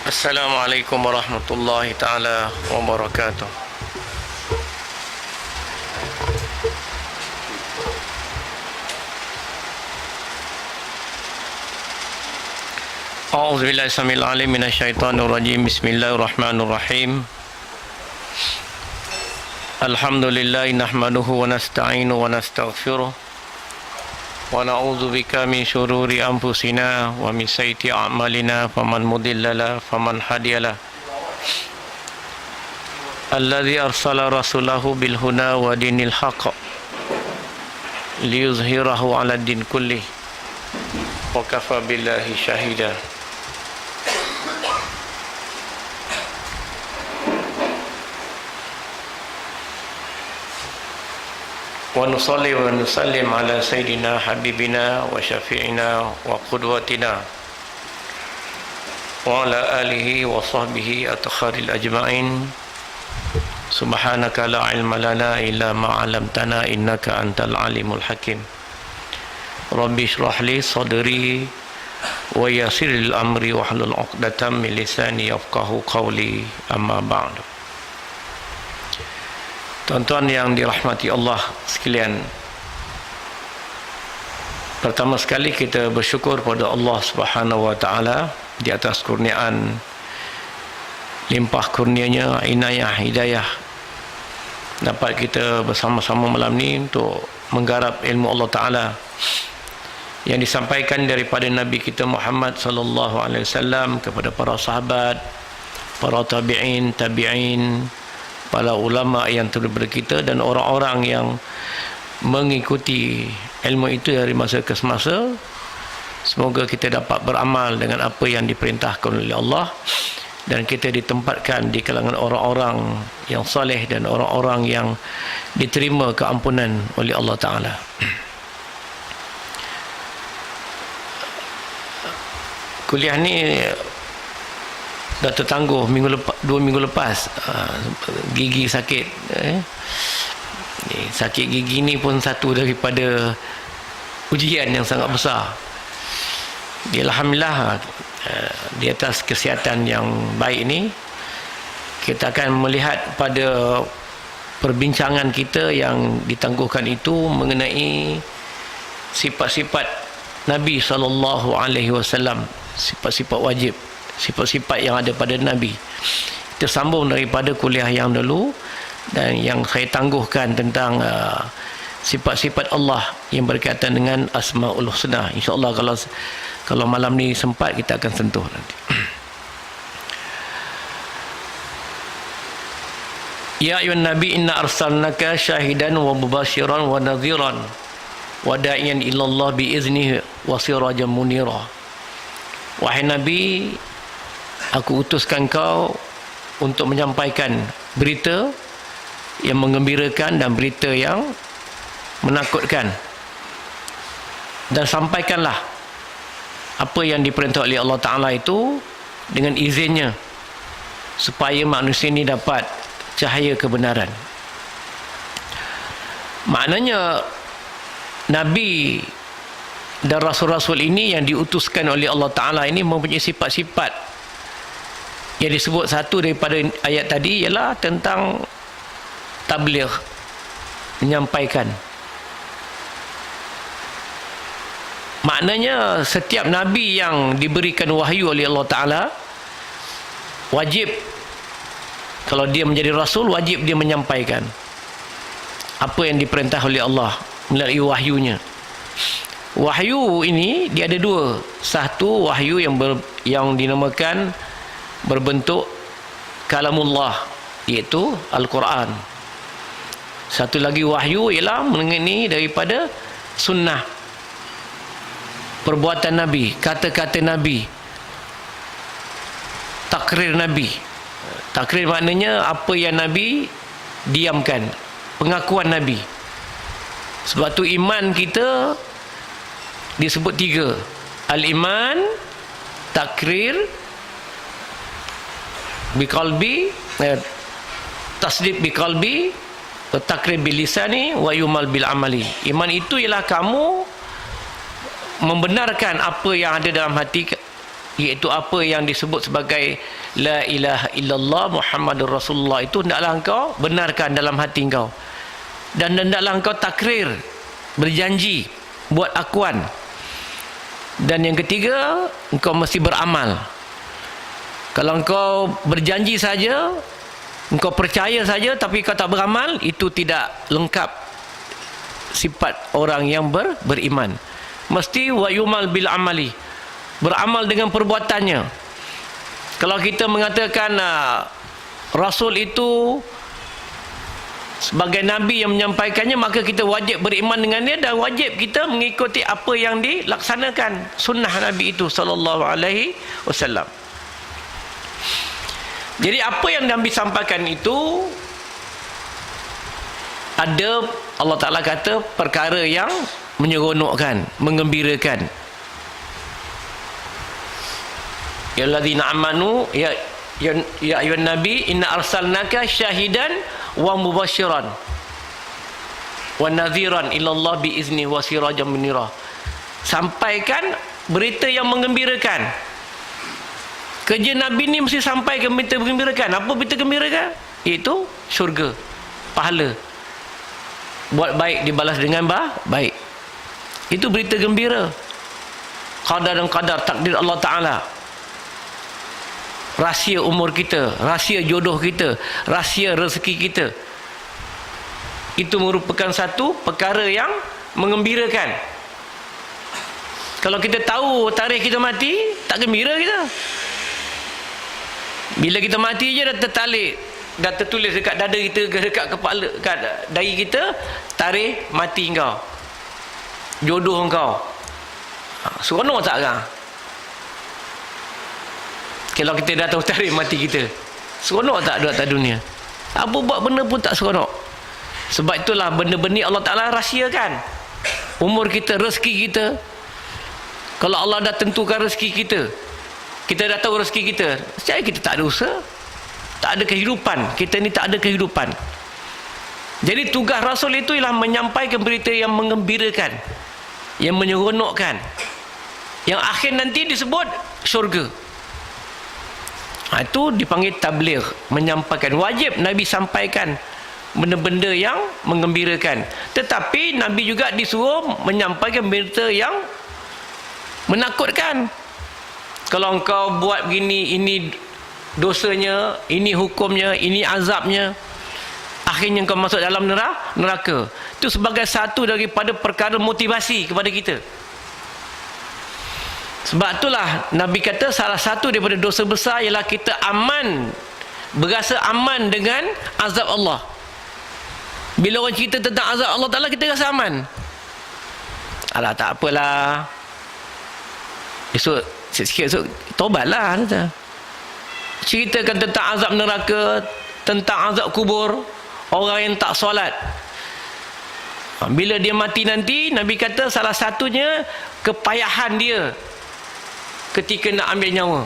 Assalamualaikum warahmatullahi taala wabarakatuh. A'udzu billahi samil alim minasyaitonir rajim. Bismillahirrahmanirrahim. Alhamdulillah nahmaduhu wa nasta'inu wa nastaghfiruh wa na'udzu bika min syururi anfusina wa min sayyiati a'malina faman mudhillalah faman hadiyalah. Alladzi arsala rasulahu bil huda wa dinil haqq liyuzhirahu 'ala din kullih wa kafa billahi syahida. Wa nusalli wa nusallim ala sayyidina habibina wa syafi'ina wa qudwatina wa ala alihi wa sahbihi atkharil ajma'in. Subhanaka la ilma lana illa ma 'allamtana innaka antal alimul hakim. Rabbi shrah li sadri wa yassir li amri wahlul 'uqdatam min lisani yafqahu qawli, amma ba'du. Tuan-tuan yang dirahmati Allah sekalian, pertama sekali kita bersyukur pada Allah Subhanahu wa taala di atas kurniaan limpah kurnianya, inayah, hidayah, dapat kita bersama-sama malam ni untuk menggarap ilmu Allah taala yang disampaikan daripada Nabi kita Muhammad sallallahu alaihi wasallam kepada para sahabat, para tabi'in, para ulama yang terdahulu kita dan orang-orang yang mengikuti ilmu itu dari masa ke semasa. Semoga kita dapat beramal dengan apa yang diperintahkan oleh Allah dan kita ditempatkan di kalangan orang-orang yang saleh dan orang-orang yang diterima keampunan oleh Allah Ta'ala. Kuliah ni dah tertangguh dua minggu lepas. Gigi sakit. Sakit gigi ni pun satu daripada ujian yang sangat besar. Alhamdulillah, di atas kesihatan yang baik ni, kita akan melihat pada perbincangan kita yang ditangguhkan itu mengenai sifat-sifat Nabi SAW, sifat-sifat wajib, sifat-sifat yang ada pada Nabi. Kita sambung daripada kuliah yang dulu dan yang saya tangguhkan tentang sifat-sifat Allah yang berkaitan dengan Asmaul Husna. InsyaAllah kalau malam ni sempat kita akan sentuh nanti. Ya ayyuhan nabi inna arsalnaka syahidan wa mubasyiran wa nadhiran wa da'iyan ila Allah bi iznihi wa sirajan munira. Wahai Nabi, aku utuskan kau untuk menyampaikan berita yang menggembirakan dan berita yang menakutkan, dan sampaikanlah apa yang diperintah oleh Allah Ta'ala itu dengan izinnya supaya manusia ini dapat cahaya kebenaran. Maknanya Nabi dan Rasul-Rasul ini yang diutuskan oleh Allah Ta'ala ini mempunyai sifat-sifat yang disebut. Satu daripada ayat tadi ialah tentang tabligh, menyampaikan. Maknanya setiap Nabi yang diberikan wahyu oleh Allah Ta'ala wajib, kalau dia menjadi Rasul, wajib dia menyampaikan apa yang diperintah oleh Allah melalui wahyunya. Wahyu ini dia ada dua. Satu wahyu yang dinamakan berbentuk kalamullah, iaitu Al-Quran. Satu lagi wahyu ialah mengenai daripada sunnah, perbuatan Nabi, kata-kata Nabi, takrir Nabi. Takrir maknanya apa yang Nabi diamkan, pengakuan Nabi. Sebab tu iman kita disebut tiga: al-iman, takrir biqalbi, tasdiq biqalbi, takrir bilisani, wa yumal bil amali. Iman itu ialah kamu membenarkan apa yang ada dalam hati iaitu apa yang disebut sebagai la ilaha illallah Muhammadur Rasulullah, itu hendaklah engkau benarkan dalam hati engkau, dan hendaklah engkau takrir, berjanji, buat akuan. Dan yang ketiga, engkau mesti beramal. Kalau engkau berjanji saja, engkau percaya saja tapi kau tak beramal, itu tidak lengkap sifat orang yang beriman. Mesti wa yumal bil amali, beramal dengan perbuatannya. Kalau kita mengatakan Rasul itu sebagai Nabi yang menyampaikannya, maka kita wajib beriman dengan dia dan wajib kita mengikuti apa yang dilaksanakan, sunnah Nabi itu sallallahu alaihi wasallam. Jadi apa yang Nabi sampaikan itu ada, Allah Ta'ala kata, perkara yang menyeronokkan, mengembirakan. Ya alladzina amanu ya ayyuhan nabi inna arsalnaka syahidan wa mubasyiran wa nadhiran ilallah biizni wa sirajan munira. Sampaikan berita yang menggembirakan. Kerja Nabi ni mesti sampaikan berita menggembirakan. Apa berita gembirakan? Itu syurga, pahala. Buat baik dibalas dengan baik. Itu berita gembira. Qadar dan qadar, takdir Allah Ta'ala. Rahsia umur kita, rahsia jodoh kita, rahsia rezeki kita, itu merupakan satu perkara yang mengembirakan. Kalau kita tahu tarikh kita mati, tak gembira kita. Bila kita mati je dah tertalik, dah tertulis dekat dada kita, dekat kepala, dekat dahi kita, tarikh mati engkau, jodoh engkau. Seronok tak kan? Kalau kita dah tahu tarikh mati kita, seronok tak duduk atas dunia? Apa buat benda pun tak seronok. Sebab itulah benda-benda Allah Ta'ala rahsiakan. Umur kita, rezeki kita. Kalau Allah dah tentukan rezeki kita, kita dah tahu rezeki kita, secara kita tak ada usaha, tak ada kehidupan. Kita ni tak ada kehidupan. Jadi tugas Rasul itu ialah menyampaikan berita yang menggembirakan, yang menyeronokkan, yang akhir nanti disebut syurga. Itu dipanggil tabligh, menyampaikan. Wajib Nabi sampaikan benda-benda yang menggembirakan. Tetapi Nabi juga disuruh menyampaikan berita yang menakutkan. Kalau engkau buat begini, ini dosanya, ini hukumnya, ini azabnya, akhirnya engkau masuk dalam neraka. Itu sebagai satu daripada perkara motivasi kepada kita. Sebab itulah Nabi kata salah satu daripada dosa besar ialah kita berasa aman dengan azab Allah. Bila orang cerita tentang azab Allah Ta'ala, kita rasa aman. Alah, tak apalah, esok sikit esok taubatlah. Ceritakan tentang azab neraka, tentang azab kubur, orang yang tak solat. Bila dia mati nanti, Nabi kata salah satunya kepayahan dia ketika nak ambil nyawa,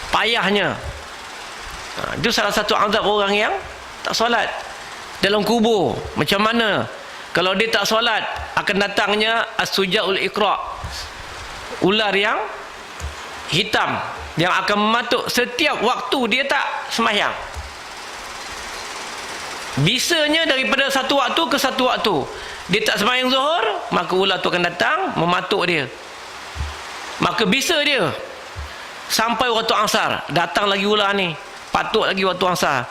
payahnya. Itu salah satu azab orang yang tak solat dalam kubur. Macam mana kalau dia tak solat, akan datangnya as-sujaul iqra, ular yang hitam yang akan mematuk setiap waktu dia tak sembahyang. Bisanya daripada satu waktu ke satu waktu dia tak sembahyang zuhur, maka ular tu akan datang mematuk dia. Maka bisa dia sampai waktu asar, datang lagi ular ni, patuk lagi waktu asar.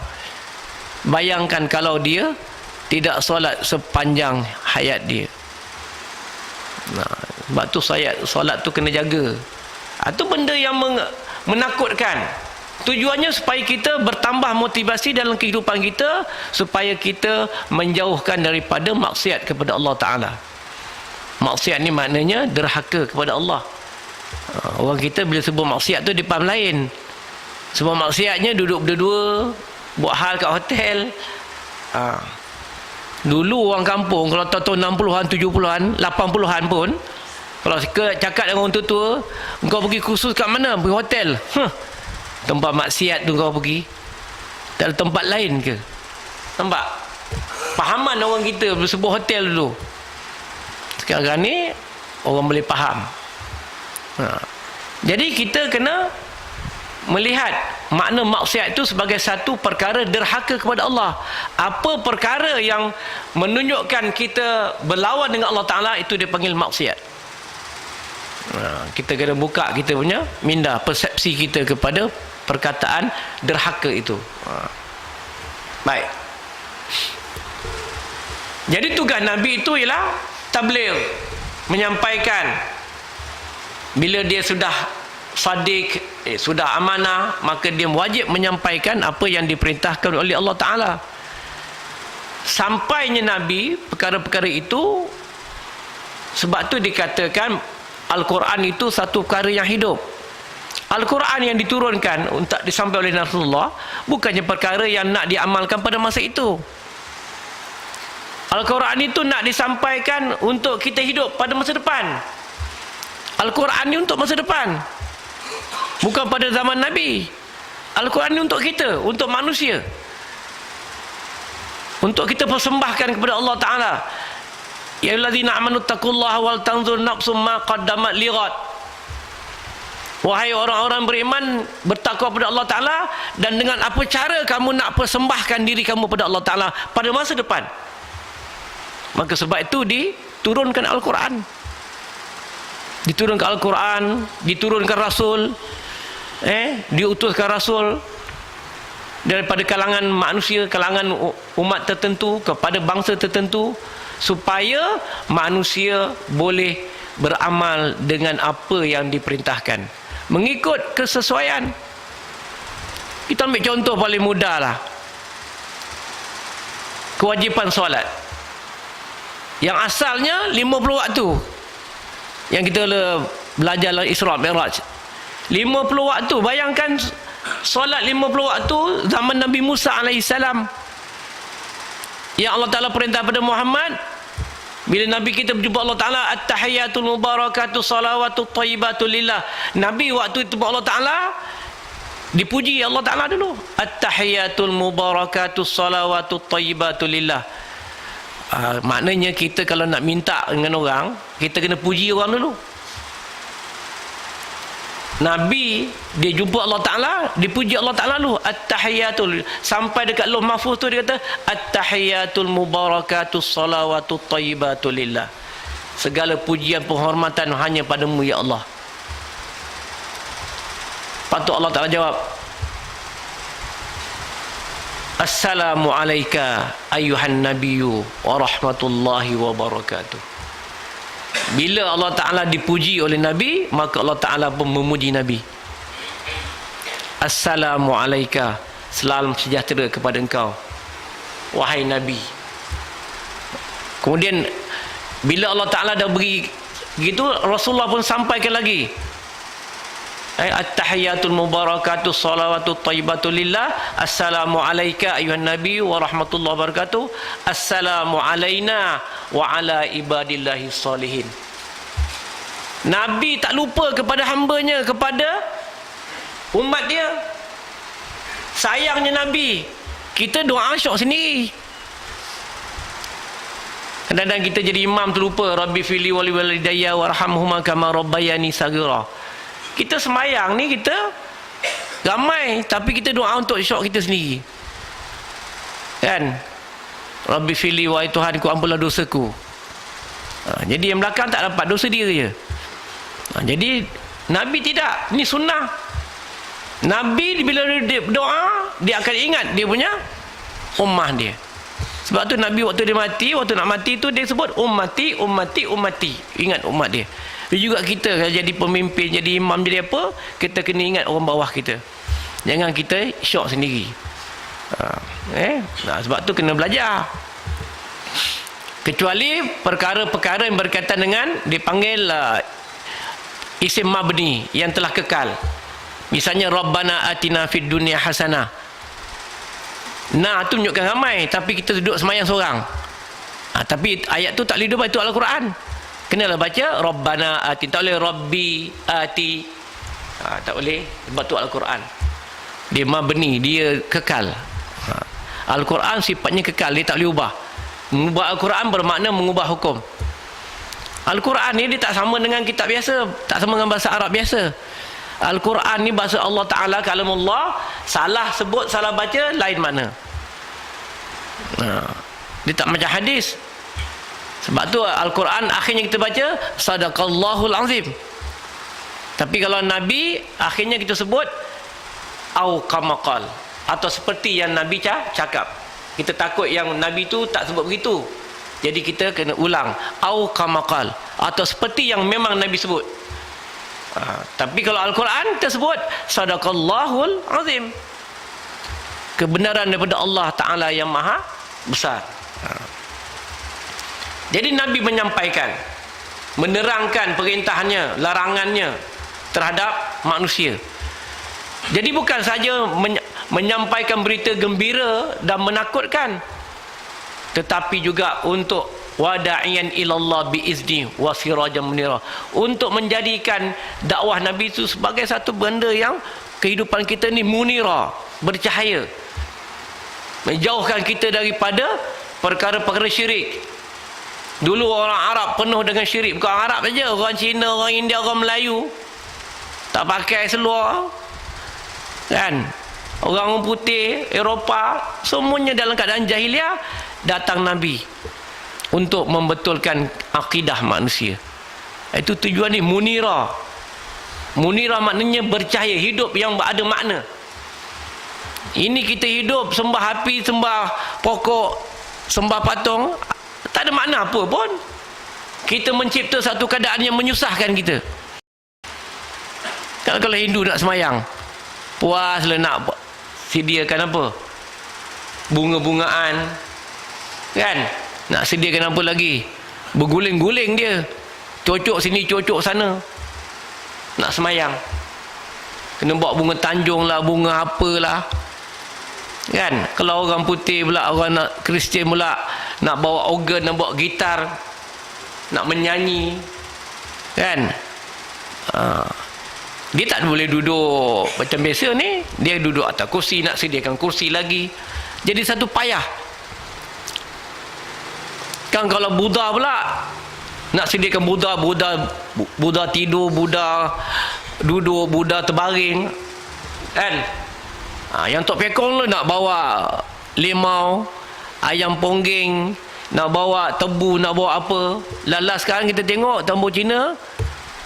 Bayangkan kalau dia tidak solat sepanjang hayat dia. Sebab tu solat tu kena jaga. Itu benda yang menakutkan. Tujuannya supaya kita bertambah motivasi dalam kehidupan kita, supaya kita menjauhkan daripada maksiat kepada Allah Ta'ala. Maksiat ni maknanya derhaka kepada Allah. Orang kita bila sebut maksiat tu dia faham lain. Sebab maksiatnya duduk berdua, buat hal kat hotel. Dulu orang kampung, kalau tahun 60-an, 70-an, 80-an pun, kalau cakap dengan orang tua-tua, engkau pergi kursus kat mana? Pergi hotel. Tempat maksiat tu kau pergi. Tak ada tempat lain ke? Nampak? Pahaman orang kita sebuah hotel dulu. Sekarang ni orang boleh faham. Jadi kita kena melihat makna maksiat itu sebagai satu perkara derhaka kepada Allah. Apa perkara yang menunjukkan kita berlawan dengan Allah Ta'ala, itu dia panggil maksiat. Kita kena buka kita punya minda, persepsi kita kepada perkataan derhaka itu. Baik. Jadi tugas Nabi itu ialah tabligh, menyampaikan. Bila dia sudah sadiq, sudah amanah, maka dia wajib menyampaikan apa yang diperintahkan oleh Allah Ta'ala. Sampainya Nabi perkara-perkara itu, sebab tu dikatakan Al-Quran itu satu perkara yang hidup. Al-Quran yang diturunkan untuk disampaikan oleh Rasulullah bukannya perkara yang nak diamalkan pada masa itu. Al-Quran itu nak disampaikan untuk kita hidup pada masa depan. Al-Quran ini untuk masa depan, bukan pada zaman Nabi. Al-Quran ini untuk kita, untuk manusia, untuk kita persembahkan kepada Allah Ta'ala. Ya allazina amanu taqullaha wal tanzur nafsum ma qaddamat lighad. Wahai orang-orang beriman, bertakwa kepada Allah Ta'ala, dan dengan apa cara kamu nak persembahkan diri kamu pada Allah Ta'ala pada masa depan. Maka sebab itu diturunkan Al-Quran. Diturunkan Al-Quran, diturunkan Rasul, diutuskan Rasul daripada kalangan manusia, kalangan umat tertentu kepada bangsa tertentu, supaya manusia boleh beramal dengan apa yang diperintahkan, mengikut kesesuaian. Kita ambil contoh paling mudah lah, kewajipan solat yang asalnya 50 waktu, yang kita belajar dalam Isra Mi'raj, 50 waktu. Bayangkan solat 50 waktu zaman Nabi Musa alaihissalam, yang Allah Ta'ala perintah pada Muhammad. Bila Nabi kita berjumpa Allah Ta'ala, at-tahiyatul mubarakatuh salawatut thayyibatu lillah. Nabi waktu itu Allah Ta'ala dipuji Allah Ta'ala dulu. At-tahiyatul mubarakatuh salawatut thayyibatu lillah. Maknanya kita kalau nak minta dengan orang, kita kena puji orang dulu. Nabi dia jumpa Allah Ta'ala, dipuji Allah Ta'ala dulu, at-tahiyatul, sampai dekat Lauh Mahfuz tu dia kata at-tahiyatul mubarakatus salawatut thayyibatu lillah. Segala pujian penghormatan hanya padamu ya Allah. Patut Allah Ta'ala jawab, assalamu alayka ayuhan nabiyyu wa rahmatullahi wa barakatuh. Bila Allah Ta'ala dipuji oleh Nabi, maka Allah Ta'ala pun memuji Nabi. Assalamu alayka, salam sejahtera kepada engkau wahai Nabi. Kemudian bila Allah Ta'ala dah beri gitu, Rasulullah pun sampaikan lagi, at-tahiyatul mubarakatuh salawatut thayyibatu lillah, assalamu alayka ayuhan nabi wa rahmatullahi wa barakatuh, assalamu alayna wa ala ibadillahi salihin. Nabi tak lupa kepada hambanya, kepada umat dia. Sayangnya Nabi, kita doa syok sendiri. Kadang-kadang kita jadi imam tu lupa, rabbi fili wali walidayya warhamhuma kama rabbayani saghira. Kita semayang ni kita ramai, tapi kita doa untuk syok kita sendiri, kan? Rabbi fili, wahai Tuhan ku ampunlah dosaku. Jadi yang belakang tak dapat, dosa dia je. Jadi Nabi tidak, ni sunnah. Nabi bila dia doa, dia akan ingat dia punya ummah dia. Sebab tu Nabi waktu dia mati, waktu nak mati tu dia sebut ummati, ummati, ummati. Ingat umat dia. Juga kita kalau jadi pemimpin, jadi imam, jadi apa, kita kena ingat orang bawah kita. Jangan kita syok sendiri. Sebab tu kena belajar. Kecuali perkara-perkara yang berkaitan dengan dipanggil isim mabni yang telah kekal. Misalnya Rabbana atina fid dunya hasanah. Nah, tu menunjukkan ramai, tapi kita duduk semayang seorang. Tapi ayat tu tak boleh duduk, itu Al-Quran. Kenalah baca Rabbana ati, tak boleh Rabbi ati. Tak boleh, sebab tu Al-Quran. Dia mabni, dia kekal. Al-Quran sifatnya kekal, dia tak boleh ubah. Mengubah Al-Quran bermakna mengubah hukum. Al-Quran ni dia tak sama dengan kitab biasa, tak sama dengan bahasa Arab biasa. Al-Quran ni bahasa Allah Ta'ala, kalamullah. Salah sebut, salah baca, lain makna. Dia tak macam hadis. Sebab tu Al-Quran akhirnya kita baca Sadaqallahul Azim. Tapi kalau Nabi, akhirnya kita sebut au kamaqal, atau seperti yang Nabi cakap. Kita takut yang Nabi tu tak sebut begitu, jadi kita kena ulang au kamaqal, atau seperti yang memang Nabi sebut. Tapi kalau Al-Quran kita sebut Sadaqallahul Azim, kebenaran daripada Allah Ta'ala yang maha besar. Jadi Nabi menyampaikan, menerangkan perintahnya, larangannya terhadap manusia. Jadi bukan saja menyampaikan berita gembira dan menakutkan, tetapi juga untuk wada'iyan ilallah biizni wa sirajan munira, untuk menjadikan dakwah Nabi itu sebagai satu benda yang kehidupan kita ni munira, bercahaya, menjauhkan kita daripada perkara-perkara syirik. Dulu orang Arab penuh dengan syirik. Bukan Arab saja, orang Cina, orang India, orang Melayu tak pakai seluar kan, orang putih, Eropah, semuanya dalam keadaan jahiliah. Datang Nabi untuk membetulkan akidah manusia. Itu tujuan ni, munira. Munira maknanya bercahaya, hidup yang ada makna. Ini kita hidup sembah api, sembah pokok, sembah patung, tak ada makna apa pun. Kita mencipta satu keadaan yang menyusahkan kita. Kalau Hindu nak semayang, puaslah nak sediakan apa, bunga-bungaan kan, nak sediakan apa lagi, berguling-guling dia, cocok sini cocok sana, nak semayang kena bawa bunga tanjung lah, bunga apalah kan. Kalau orang putih pula, orang nak Kristian pula, nak bawa organ, nak bawa gitar, nak menyanyi kan. Dia tak boleh duduk macam biasa ni, dia duduk atas kursi, nak sediakan kursi lagi, jadi satu payah kan. Kalau Buddha pula, nak sediakan Buddha tidur, Buddha duduk, Buddha terbaring kan. Yang Tok Pekong nak bawa limau, ayam ponggeng, nak bawa tebu, nak bawa apa. Lala sekarang kita tengok tambur Cina,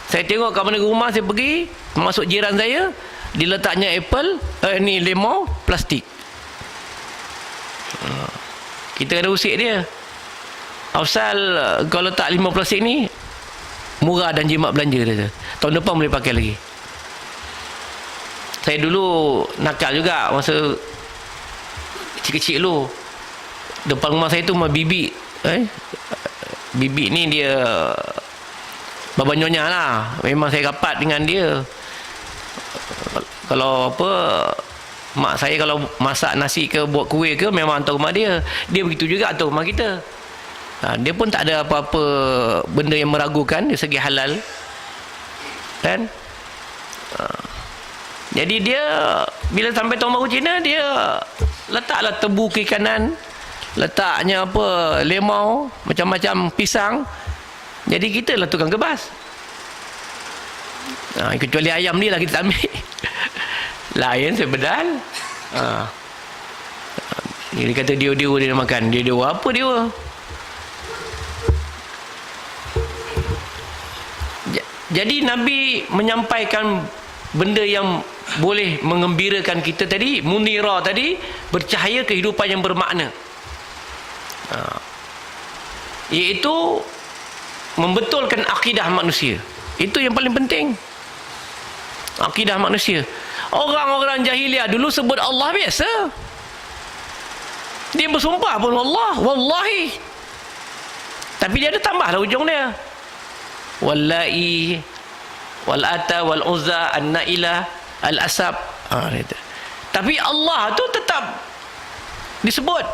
saya tengok kat mana rumah saya pergi, masuk jiran saya, diletaknya apple, ni limau, plastik. Kita kena usik dia. Asal kalau letak limau plastik ni murah dan jimat belanja dia. Tahun depan boleh pakai lagi. Saya dulu nakal juga masa kecil-kecil dulu. Depan rumah saya tu rumah bibik. Bibik ni dia Baba Nyonya lah. Memang saya rapat dengan dia. Kalau apa, mak saya kalau masak nasi ke buat kuih ke, memang hantar rumah dia. Dia begitu juga hantar rumah kita. Dia pun tak ada apa-apa benda yang meragukan dari segi halal kan. Jadi dia bila sampai Tahun Baru Cina, dia letaklah tebu kiri kanan, letaknya apa, limau, macam-macam pisang. Jadi kita lah tukang kebas. Kecuali ayam ni lah kita tak ambil. Lain saya bedal. Dia kata dia nak makan. Dia apa dia? Jadi Nabi menyampaikan benda yang boleh mengembirakan kita tadi, munira tadi, bercahaya, kehidupan yang bermakna. Iaitu membetulkan akidah manusia. Itu yang paling penting. Akidah manusia. Orang-orang jahiliah dulu sebut Allah biasa. Dia bersumpah pun Allah, wallahi. Tapi dia ada tambahlah ujung dia. Wallahi, walata, waluzza, an-na'ilah, al-asab. Tapi Allah tu tetap disebut.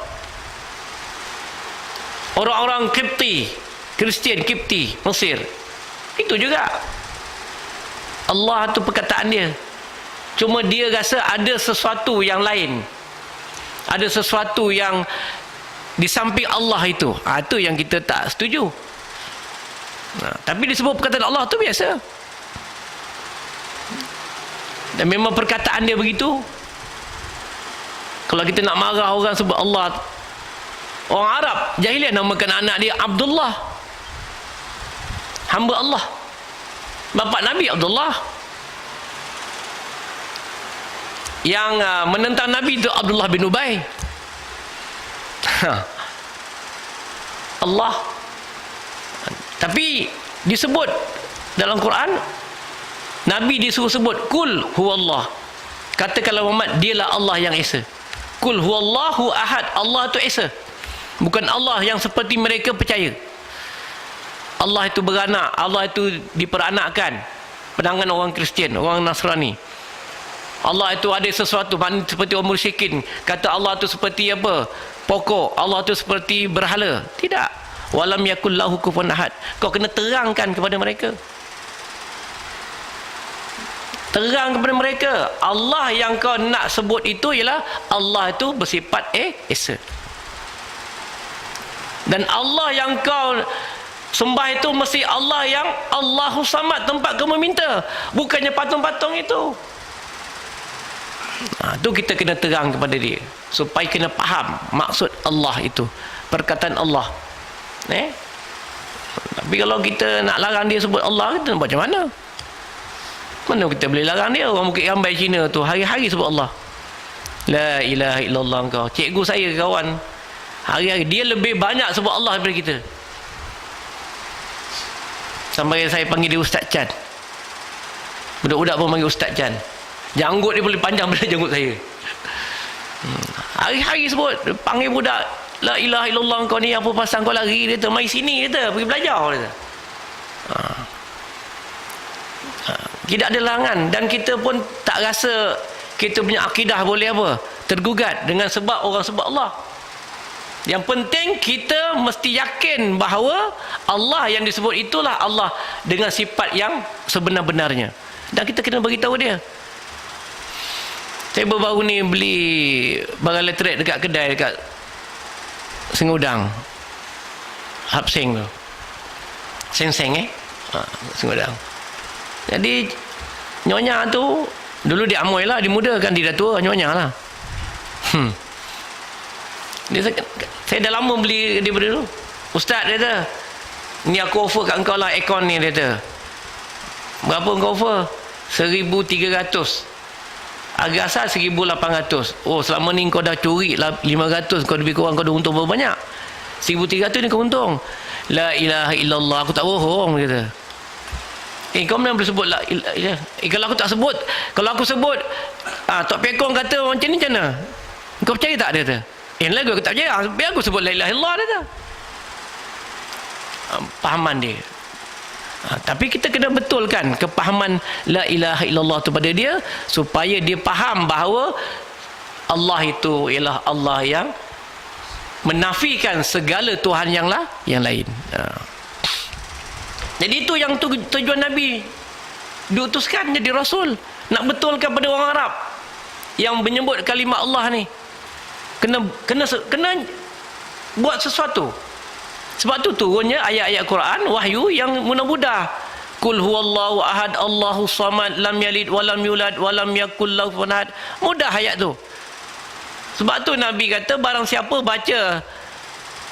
Orang-orang Kipti, Kristian Kipti, Mesir, itu juga Allah tu perkataan dia. Cuma dia rasa ada sesuatu yang lain, ada sesuatu yang di samping Allah itu. Itu yang kita tak setuju. Tapi disebut perkataan Allah tu biasa. Dan memang perkataan dia begitu. Kalau kita nak marah orang sebut Allah, orang Arab jahiliah namakan anak dia Abdullah, hamba Allah. Bapa Nabi Abdullah. Yang menentang Nabi itu Abdullah bin Ubay. Allah. Tapi disebut dalam Quran, Nabi disuruh sebut kul huwallah. Katakanlah Muhammad, dialah Allah yang esa. Kul huwallahu ahad. Allah itu esa. Bukan Allah yang seperti mereka percaya. Allah itu beranak, Allah itu diperanakkan. Pandangan orang Kristian, orang Nasrani. Allah itu ada sesuatu, seperti orang musyrikin kata Allah itu seperti apa? Pokok. Allah itu seperti berhala. Tidak. Walam yakul lahu kufuwan ahad. Kau kena terangkan kepada mereka. Terang kepada mereka, Allah yang kau nak sebut itu ialah Allah itu bersifat esa. Dan Allah yang kau sembah itu mesti Allah yang Allahus Samad, tempat kau meminta, bukannya patung-patung itu. Itu kita kena terang kepada dia supaya kena faham maksud Allah itu, perkataan Allah. Tapi kalau kita nak larang dia sebut Allah, kita nak buat macam mana? Mana kita boleh larang dia? Orang Bukit Rambai Cina tu hari-hari sebut Allah. La ilaha illallah kau. Cikgu saya kawan, hari-hari dia lebih banyak sebut Allah daripada kita. Sampai saya panggil dia Ustaz Chan. Budak-budak pun panggil Ustaz Chan. Janggut dia boleh panjang daripada janggut saya. Hari-hari sebut, panggil budak, la ilaha illallah kau ni, apa pasal kau lari? Dia kata, mari sini, dia kata, pergi belajar. Dia kata. Tidak ada larangan, dan kita pun tak rasa kita punya akidah boleh apa? Tergugat dengan sebab orang sebut Allah. Yang penting kita mesti yakin bahawa Allah yang disebut itulah Allah dengan sifat yang sebenar-benarnya. Dan kita kena beritahu dia. Saya baru ni beli barang elektrik dekat kedai dekat Sengudang, Hapsing tu, Seng-Seng Sengudang. Jadi nyonya tu dulu dia amoy lah, dia muda kan, dia dah tua, nyonya lah. Saya dah lama beli daripada dulu. Ustaz, dia kata, ni aku offer kat engkau lah aircon ni, dia kata. Berapa engkau offer? 1,300. Harga asal 1,800. Oh, selama ni kau dah curi 500, kau lebih kurang kau dah untung berapa banyak? 1,300 ni kau untung. La ilaha illallah, aku tak bohong, dia kata. Kau mana boleh sebut la ilaha. Kalau aku tak sebut, kalau aku sebut Tok Pekong kata macam ni, macam mana? Kau percaya tak, dia kata? Lagu aku tak percaya, biar aku sebut la ilaha illallah, dia kata. Pahaman dia. Tapi kita kena betulkan kepahaman la ilaha illallah tu pada dia, supaya dia faham bahawa Allah itu ialah Allah yang menafikan segala Tuhan yang lain. Jadi itu yang tujuan Nabi diutuskan jadi Rasul, nak betulkan pada orang Arab yang menyebut kalimat Allah ni. Kena buat sesuatu. Sebab tu turunnya ayat-ayat Quran, wahyu yang mudah-mudah. Kul huwallahu ahad, Allahus samad, lam yalid walam yulad walam yakul lahu kufuwan ahad. Mudah ayat tu. Sebab tu Nabi kata, barang siapa baca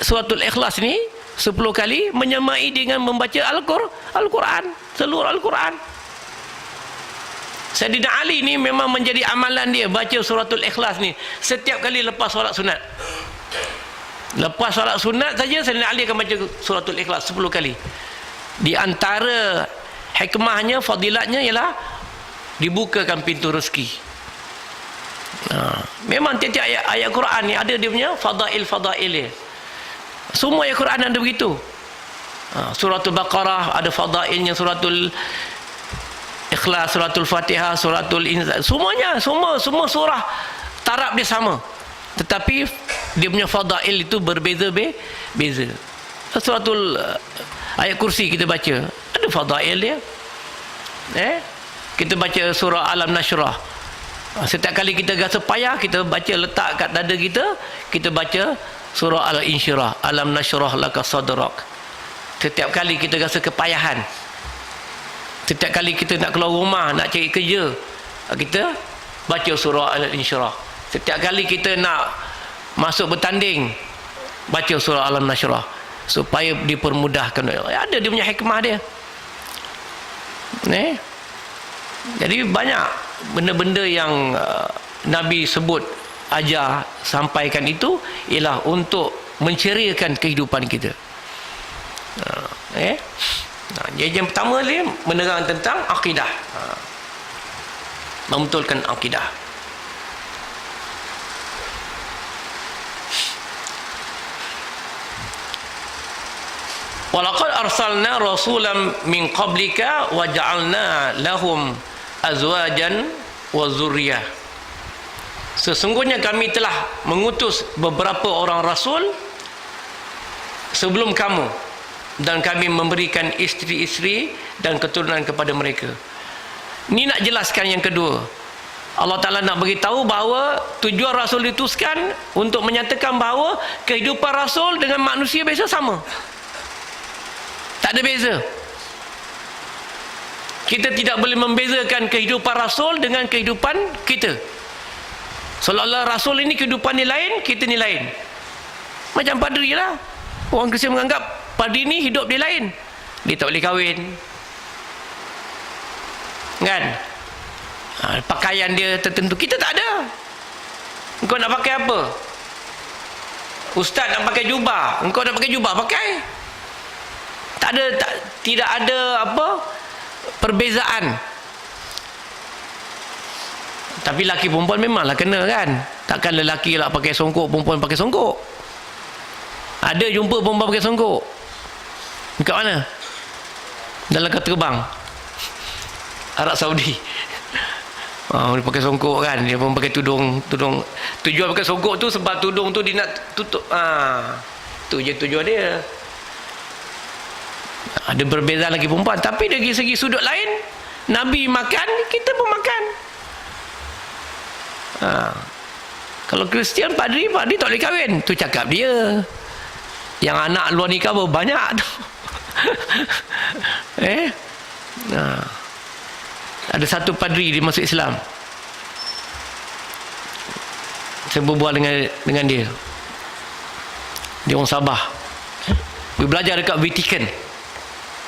suratul Ikhlas ni 10 kali, menyamai dengan membaca Al-Quran, seluruh Al-Quran. Sayyidina Ali ni memang menjadi amalan dia, baca suratul Ikhlas ni setiap kali lepas solat sunat. Lepas solat sunat saja Sayyidina Ali akan baca suratul Ikhlas 10 kali. Di antara hikmahnya, fadilatnya ialah dibukakan pintu rezeki. Memang tiap-tiap ayat Quran ni ada dia punya fadail dia. Semua ayat Quran ada begitu. Suratul Baqarah ada fadailnya, suratul Ikhlas, suratul Fatihah, suratul Insan, semuanya, semua surah taraf dia sama, tetapi dia punya fadail itu berbeza-beza. Suratul ayat kursi kita baca, ada fadail dia. Kita baca surah Alam Nashrah, setiap kali kita rasa payah, kita baca, letak kat dada kita, kita baca surah Al-Insyirah, Alam Nashrah laka sadrak. Setiap kali kita rasa kepayahan, setiap kali kita nak keluar rumah, nak cari kerja, kita baca surah Al-Insyirah. Setiap kali kita nak masuk bertanding, baca surah Al-Nashrah supaya dipermudahkan. Ada dia punya hikmah dia. Jadi banyak benda-benda yang Nabi sebut, ajar, sampaikan itu ialah untuk menceriakan kehidupan kita. Jadi yang pertama dia menerang tentang akidah, membetulkan akidah. Walaqad arsalna rasulan min qablika wa ja'alna lahum azwajan wa zurriyah. Sesungguhnya kami telah mengutus beberapa orang rasul sebelum kamu, dan kami memberikan isteri-isteri dan keturunan kepada mereka. Ini nak jelaskan yang kedua. Allah Ta'ala nak beritahu bahawa tujuan rasul diutuskan untuk menyatakan bahawa kehidupan rasul dengan manusia biasa sama. Tak ada beza. Kita tidak boleh membezakan kehidupan rasul dengan kehidupan kita. Seolah-olah rasul ini kehidupan ni lain, kita ni lain. Macam padri lah. Orang Kristian menganggap padri ni hidup dia lain. Dia tak boleh kahwin. Kan? Pakaian dia tertentu. Kita tak ada. Engkau nak pakai apa? Ustaz nak pakai jubah. Engkau nak pakai jubah, pakai. Tak ada, tidak ada apa perbezaan. Tapi lelaki perempuan memanglah kena kan. Takkan lelaki lah pakai songkok, perempuan pakai songkok. Ada jumpa perempuan pakai songkok dekat mana? Dalam kapal terbang Arab Saudi. Dia pakai songkok kan. Dia pun pakai tudung. Tujuan pakai songkok tu sebab tudung tu dia nak tutup. Tu je tujuan dia. Ada perbezaan lagi perempuan. Tapi dari segi sudut lain, Nabi makan, kita pun makan. Kalau Kristian, padri tak boleh kahwin. Tu cakap dia. Yang anak luar nikah banyak tu. Ada satu padri dia masuk Islam. Saya berbual dengan dia. Dia orang Sabah. Dia belajar dekat Vatican.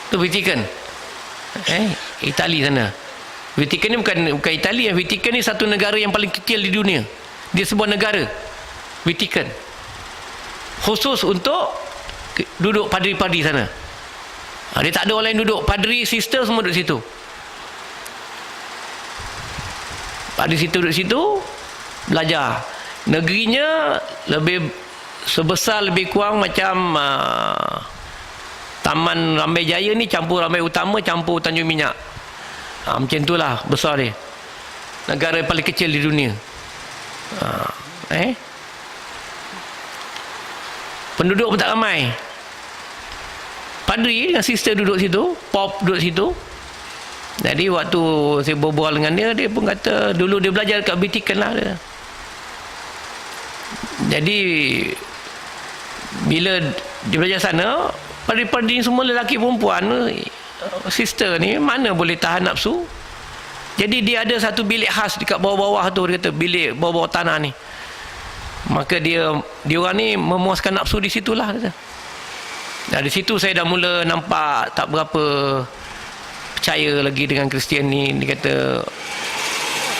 Tu Vatican, Itali sana. Vatican ni bukan Itali. Vatican ni satu negara yang paling kecil di dunia. Dia sebuah negara, Vatican, khusus untuk duduk padri-padri sana. Dia tak ada orang lain duduk. Padri, sister semua duduk situ. Padri situ duduk situ belajar. Negerinya lebih kurang macam Taman Rambai Jaya ni campur Rambai Utama, campur Tanjung Minyak. Macam itulah besar dia. Negara yang paling kecil di dunia. Penduduk pun tak ramai. Padri dengan sister duduk situ, pop duduk situ. Jadi waktu saya berbual dengan dia, dia pun kata dulu dia belajar kat Vatican lah dia. Jadi bila dia belajar sana, padri-padri semua lelaki perempuan, sister ni mana boleh tahan nafsu. Jadi dia ada satu bilik khas dekat bawah-bawah tu. Dia kata bilik bawah-bawah tanah ni. Maka dia orang ni memuaskan nafsu di situlah. Dari situ saya dah mula nampak tak berapa percaya lagi dengan Kristian ni. Dia kata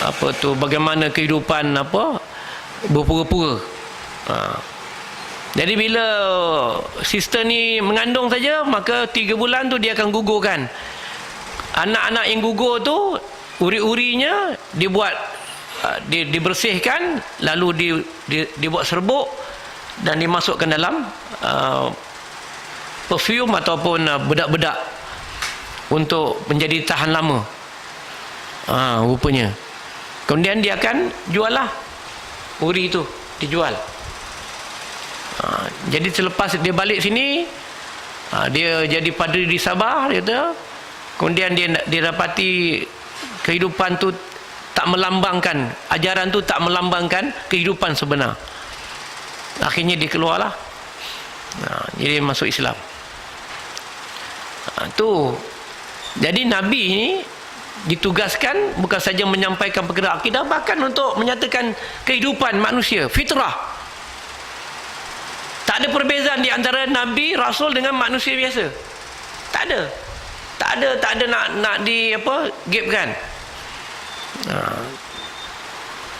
apa tu, bagaimana kehidupan apa berpura-pura. Jadi bila sister ni mengandung saja, maka 3 bulan tu dia akan gugurkan. Anak-anak yang gugur tu, uri-urinya dibersihkan, lalu dibuat serbuk dan dimasukkan dalam perfume ataupun bedak-bedak untuk menjadi tahan lama. Rupanya. Kemudian dia akan jual lah uri itu, dijual. Jadi selepas dia balik sini, dia jadi padri di Sabah, dia kata. Kemudian dia dapati kehidupan tu tak melambangkan, ajaran tu tak melambangkan kehidupan sebenar. Akhirnya dia keluarlah. Jadi masuk Islam. Tu. Jadi Nabi ni ditugaskan bukan saja menyampaikan perkara akidah, bahkan untuk menyatakan kehidupan manusia, fitrah. Tak ada perbezaan di antara Nabi, Rasul dengan manusia biasa. Tak ada. Tak ada nak di apa, gapkan.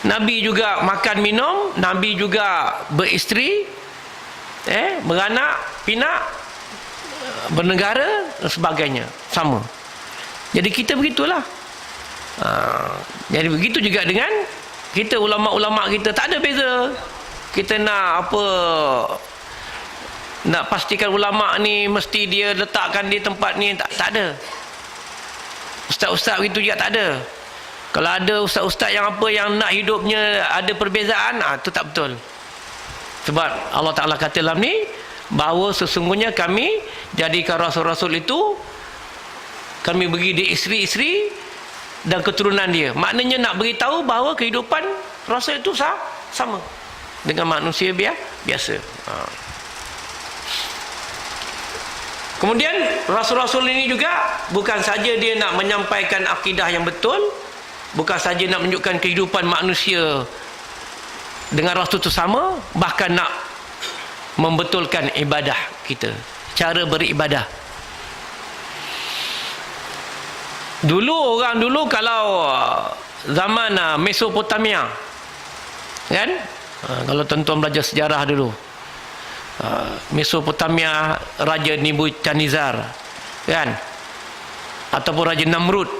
Nabi juga makan minum, Nabi juga beristeri, beranak, pinak, bernegara dan sebagainya, sama. Jadi kita begitulah. Jadi begitu juga dengan kita, ulama-ulama kita, tak ada beza. Kita nak apa, nak pastikan ulama ni mesti dia letakkan di tempat ni, tak ada. Ustaz-ustaz begitu juga tak ada. Kalau ada ustaz-ustaz yang apa yang nak hidupnya ada perbezaan, itu tak betul. Sebab Allah Ta'ala kata dalam ni bahawa sesungguhnya kami jadikan rasul-rasul itu, kami bagi dia isteri-isteri dan keturunan dia. Maknanya nak beritahu bahawa kehidupan rasul itu sama dengan manusia biasa. Kemudian rasul-rasul ini juga bukan saja dia nak menyampaikan akidah yang betul, bukan saja nak menunjukkan kehidupan manusia dengan rasul itu sama, bahkan nak membetulkan ibadah kita, cara beribadah. Orang dulu kalau zaman Mesopotamia, kan, kalau tuan-tuan belajar sejarah dulu, Mesopotamia, Raja Nebuchadnezzar, kan, ataupun Raja Namrud,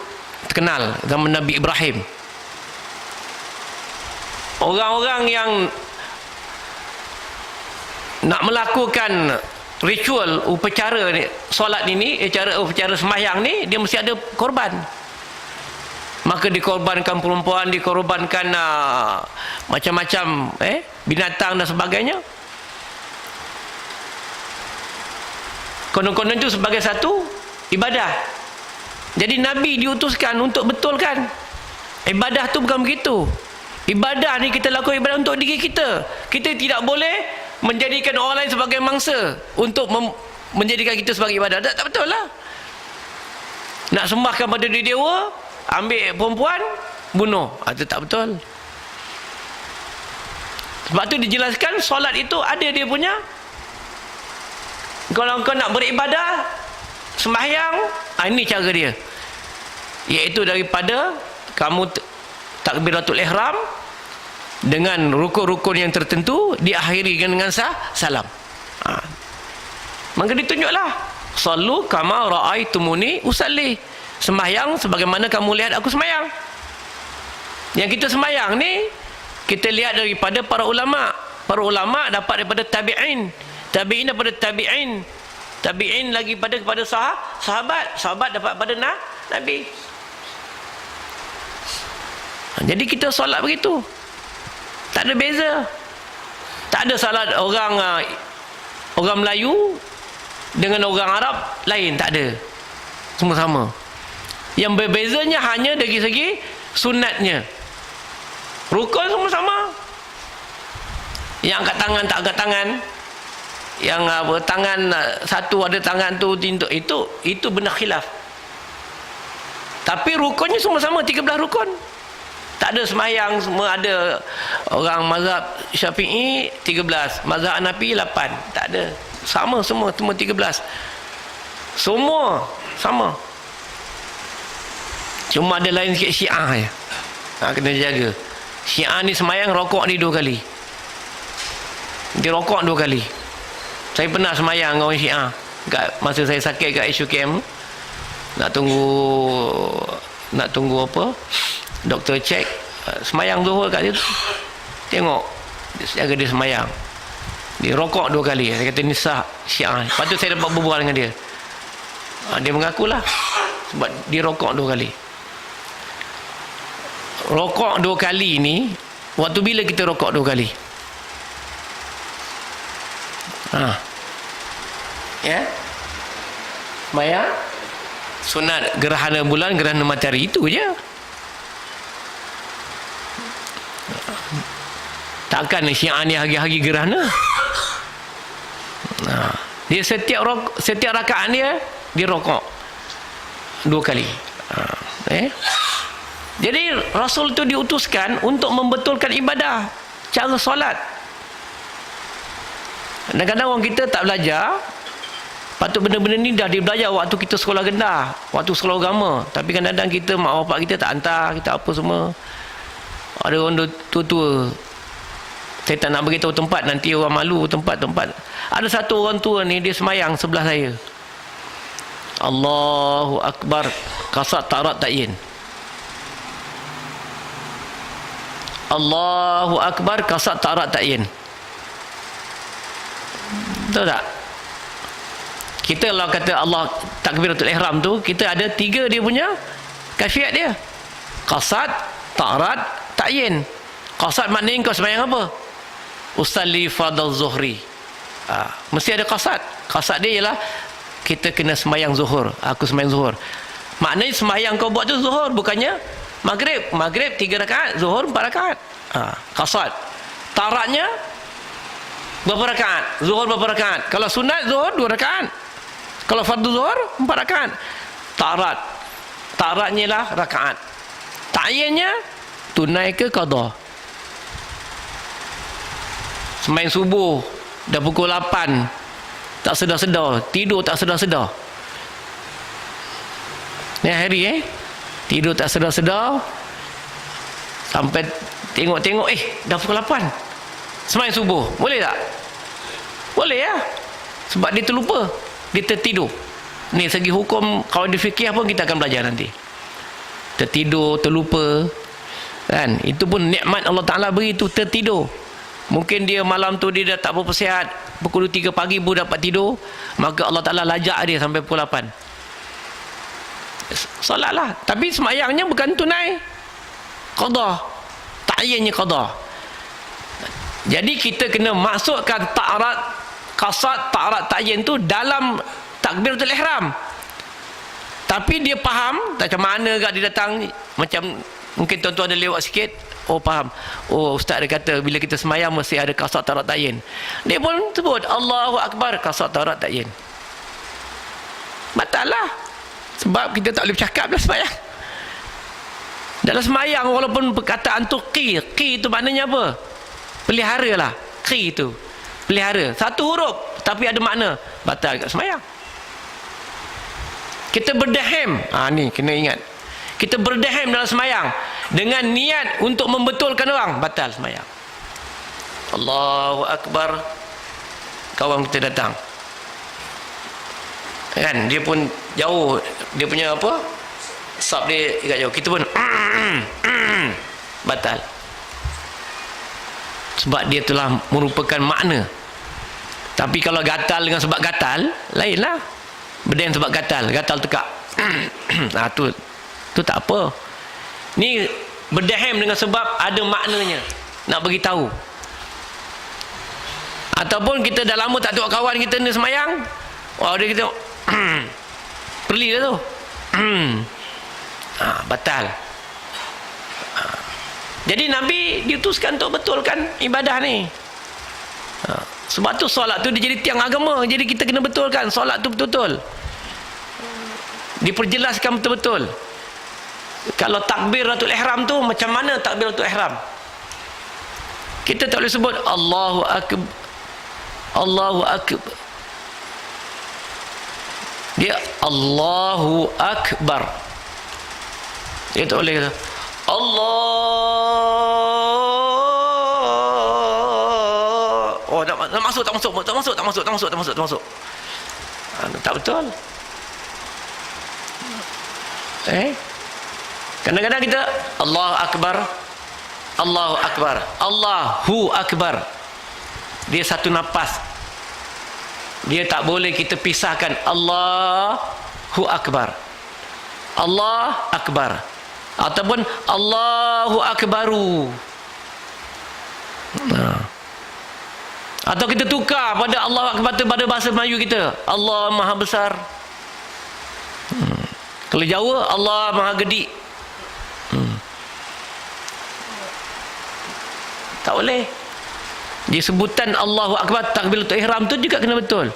terkenal zaman Nabi Ibrahim. Orang-orang yang nak melakukan ritual upacara ni, solat ini, upacara sembahyang ni, dia mesti ada korban. Maka dikorbankan perempuan, dikorbankan macam-macam binatang dan sebagainya. Konon-konon itu sebagai satu ibadah. Jadi Nabi diutuskan untuk betulkan ibadah tu bukan begitu. Ibadah ni kita lakukan ibadah untuk diri kita. Kita tidak boleh menjadikan orang lain sebagai mangsa untuk menjadikan kita sebagai ibadah. Tak betul lah. Nak sembahkan pada diri dewa, ambil perempuan, bunuh. Itu tak betul. Sebab tu dijelaskan solat itu ada dia punya. Kalau kau nak beribadah, sembahyang, ini cara dia. Iaitu daripada kamu takbiratul ihram dengan rukun-rukun yang tertentu, diakhiri dengan salam. Maka ditunjuklah, sallu kama ra'aitumuni usalli, sembahyang sebagaimana kamu lihat aku sembahyang. Yang kita sembahyang ni kita lihat daripada para ulama. Para ulama dapat daripada tabi'in, tabi'in daripada tabi'in, tabi'in lagi kepada sahabat, sahabat dapat pada Nabi. Jadi kita solat begitu, tak ada beza. Tak ada salat orang Melayu dengan orang Arab lain, tak ada. Semua sama. Yang berbezanya hanya dari segi sunatnya. Rukun semua sama. Yang angkat tangan tak angkat tangan, yang tangan satu ada tangan tu tintuk, itu benar khilaf. Tapi rukunnya semua sama, 13 rukun. Tak ada semayang semua ada. Orang mazhab Syafi'i 13, mazhab Hanafi 8. Tak ada. Sama semua 13. Semua sama. Cuma ada lain sikit Syiah je. Kena jaga. Syiah ni semayang rokok ni 2 kali. Dia rokok 2 kali. Saya pernah semayang dengan orang Syiah masa saya sakit kat HUKM. Nak tunggu apa, doktor cek, semayang zuhur kat dia tu. Tengok jaga dia semayang, dia rokok 2 kali. Saya kata ni sah Syiah. Lepas tu saya dapat berbual dengan dia. Dia mengakulah sebab dia rokok 2 kali. Rokok 2 kali ni, waktu bila kita rokok 2 kali? Ya, semayang sunat gerhana bulan, gerhana matahari, itu je. Takkan Syiah ni hari-hari gerhana. Dia setiap rakaat dia rokok 2 kali. Jadi Rasul tu diutuskan untuk membetulkan ibadah, cara solat. Kadang-kadang orang kita tak belajar, patut benda-benda ni dah dia belajar waktu kita sekolah rendah, waktu sekolah agama. Tapi kadang-kadang kita, mak bapak kita tak hantar kita apa semua. Ada orang tua-tua, saya tak nak beritahu tempat, nanti orang malu tempat-tempat. Ada satu orang tua ni, dia semayang sebelah saya. Allahu Akbar, kasat tarat takyin. Allahu Akbar, kasat tarat takyin. Tahu tak? Kita kalau kata Allah takbiratul ihram tu, kita ada 3 dia punya kaifiat dia. Qasad, ta'rad, ta'yin. Qasad maknanya kau sembahyang apa? Usalli fardhu zuhri. Mesti ada qasad. Qasad dia ialah kita kena sembahyang zuhur. Aku sembahyang zuhur. Maknanya sembahyang kau buat tu zuhur, bukannya maghrib. Maghrib 3 rakaat, zuhur 4 rakaat. Qasad. Ta'radnya berapa rakaat? Zuhur berapa rakaat? Kalau sunat zuhur 2 rakaat. Kalau fardu zuhur 4 rakaat. Ta'radnya lah rakaat. Ta'yinnya tunai ke qada. Sembahyang subuh dah pukul 8, tak sedar-sedar, tidur tak sedar-sedar. Ni hari tidur tak sedar-sedar, sampai tengok-tengok dah pukul 8. Sembahyang subuh, boleh tak? Boleh ya. Sebab dia terlupa, dia tertidur. Ni segi hukum, kalau di fikih pun kita akan belajar nanti. Tertidur, terlupa, kan? Itu pun nikmat Allah Ta'ala beri tu, tertidur. Mungkin dia malam tu dia dah tak berapa sihat, pukul 3 pagi pun dapat tidur, maka Allah Ta'ala lajak dia sampai pukul 8. Solatlah, tapi semayangnya bukan tunai, qada, ta'yinnya qada. Jadi kita kena masukkan ta'rad, qasad, ta'rad, ta'yin tu dalam takbiratul ihram. Tapi dia faham macam mana kat dia datang, macam mungkin tuan-tuan ada lewat sikit, faham. Ustaz dia kata bila kita semayang mesti ada qasad, ta'rad, ta'yin. Dia pun sebut Allahu Akbar, qasad, ta'rad, ta'yin. Batal lah. Sebab kita tak boleh bercakap dalam semayang. Dalam semayang walaupun perkataan tu qi tu maknanya apa? Pelihara lah. Qi tu pelihara, satu huruf tapi ada makna, batal kat semayang. Kita berdaham, ni kena ingat, kita berdaham dalam semayang dengan niat untuk membetulkan orang, batal semayang. Allahu Akbar, kawan kita datang, kan, dia pun jauh, dia punya apa, sab dia agak jauh, kita pun batal. Sebab dia telah merupakan makna. Tapi kalau gatal dengan sebab gatal, lainlah. Berdaham sebab gatal tekak. tu tak apa. Ni berdaham dengan sebab ada maknanya, nak bagi tahu. Ataupun kita dah lama tak tengok kawan kita ni semayang, dia kita perli dah tu. Batal. Jadi Nabi diutuskan untuk betulkan ibadah ni. Sebab tu solat tu dia jadi tiang agama. Jadi kita kena betulkan solat tu betul-betul, diperjelaskan betul-betul. Kalau takbiratul ihram tu macam mana takbiratul ihram? Kita tak boleh sebut Allahu Akbar, Allahu Akbar. Dia Allahu Akbar. Dia tak boleh kata Allah. Tak masuk. Tak betul. Kadang-kadang kita Allahu Akbar, Allahu Akbar, Allahu Akbar. Dia satu nafas. Dia tak boleh kita pisahkan Allahu Akbar, Allah Akbar, ataupun Allahu Akbaru. Atau kita tukar pada Allah Akbar pada bahasa Melayu kita, Allah Maha Besar. Kalau Jawa, Allah Maha Gede. Tak boleh. Jadi sebutan Allahu Akbar takbiratul ihram tu juga kena betul.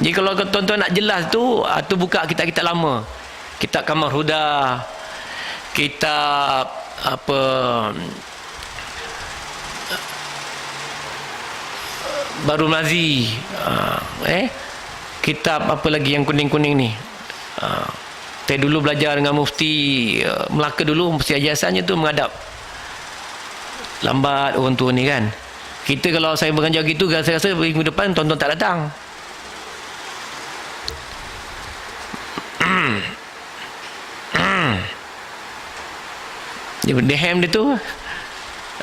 Jadi kalau tuan-tuan nak jelas tu, tu buka kitab-kitab lama. kitab Kamar Huda, kitab apa, Baru Mazi, kitab apa lagi yang kuning-kuning ni. Saya dulu belajar dengan Mufti Melaka dulu, mesti ajasannya tu menghadap. Lambat orang tua ni kan. Kita kalau saya mengajar gitu, saya rasa minggu depan tuan-tuan tak datang. Di hem dia tu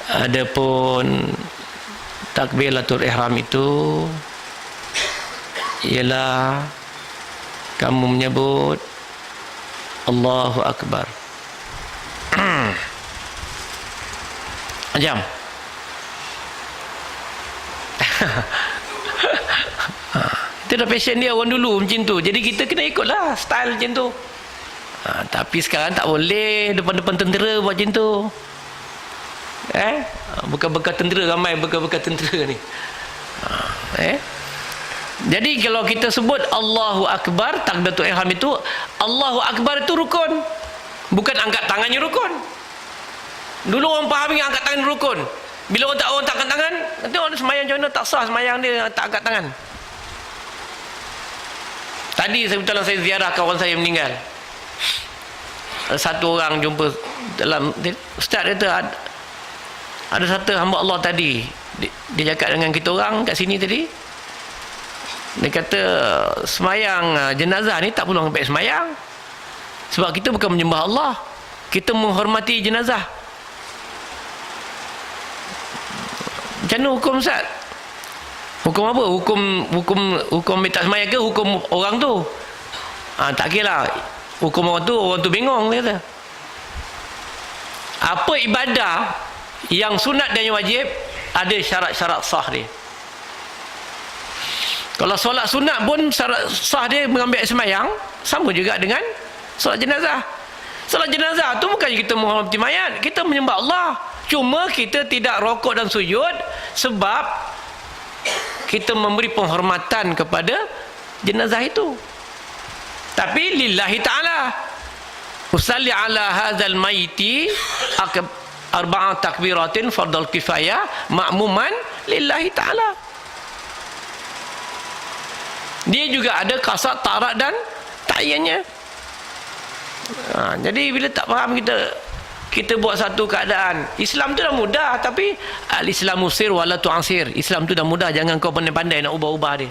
ada pun takbiratul ihram itu ialah kamu menyebut Allahu Akbar. Jam. Itu dah passion dia orang dulu macam tu. Jadi kita kena ikutlah style macam tu. Tapi sekarang tak boleh depan-depan tentera buat macam tu. Bekas-bekas tentera, ramai bekas-bekas tentera ni. Jadi kalau kita sebut Allahu Akbar, takbiratul ihram itu, Allahu Akbar itu rukun. Bukan angkat tangannya rukun. Dulu orang faham yang angkat tangan rukun. Bila orang tak angkat tangan, nanti orang semayang macam mana, tak sah semayang dia tak angkat tangan. Tadi sebetulnya saya ziarah kawan saya meninggal. Satu orang jumpa dalam, ustaz kata ada satu hamba Allah tadi, dia cakap dengan kita orang kat sini tadi, dia kata semayang jenazah ni tak perlu sampai semayang, sebab kita bukan menyembah Allah, kita menghormati jenazah. Macam mana hukum ustaz? Hukum apa? Hukum tak semayang ke hukum orang tu? Tak kira lah. Hukum orang tu bingung, dia kata. Apa ibadah yang sunat dan yang wajib, ada syarat-syarat sah dia. Kalau solat sunat pun syarat sah dia mengambil semayang, sama juga dengan solat jenazah. Solat jenazah tu bukan kita menghormati mayat, kita menyembah Allah. Cuma kita tidak rokok dan sujud sebab kita memberi penghormatan kepada jenazah itu. Tapi lillahi ta'ala, usalli ala hadzal maiti arba'a takbiratin fardal kifayah ma'muman lillahi ta'ala. Dia juga ada qasad, tarak dan ta'yannya. Jadi bila tak faham kita buat satu keadaan, Islam tu dah mudah, tapi al-islamu sir wala tu'asir. Islam tu dah mudah, jangan kau pandai-pandai nak ubah-ubah dia,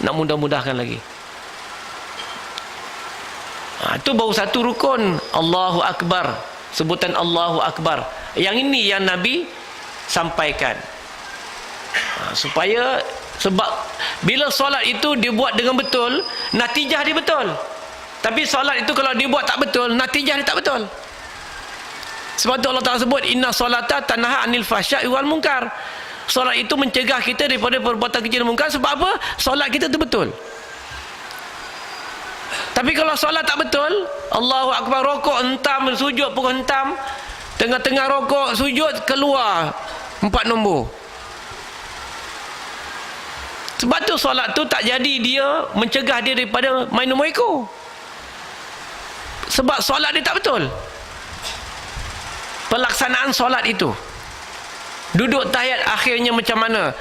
nak mudah-mudahkan lagi. Itu baru satu rukun, Allahu Akbar, sebutan Allahu Akbar. Yang ini yang Nabi sampaikan, supaya, sebab bila solat itu dia buat dengan betul, natijah dia betul. Tapi solat itu kalau dia buat tak betul, natijah dia tak betul. Sebab tu Allah Ta'ala sebut inna solata tanha anil fahsya'i wal munkar. Solat itu mencegah kita daripada perbuatan keji dan munkar. Sebab apa? Solat kita tu betul. Tapi kalau solat tak betul, Allahu Akbar, rokok hentam, sujud pun hentam, tengah-tengah rokok sujud keluar 4 nombor. Sebab tu solat tu tak jadi dia mencegah dia daripada main nombor ekor. Sebab solat dia tak betul. Pelaksanaan solat itu, duduk tahiyat akhirnya macam mana,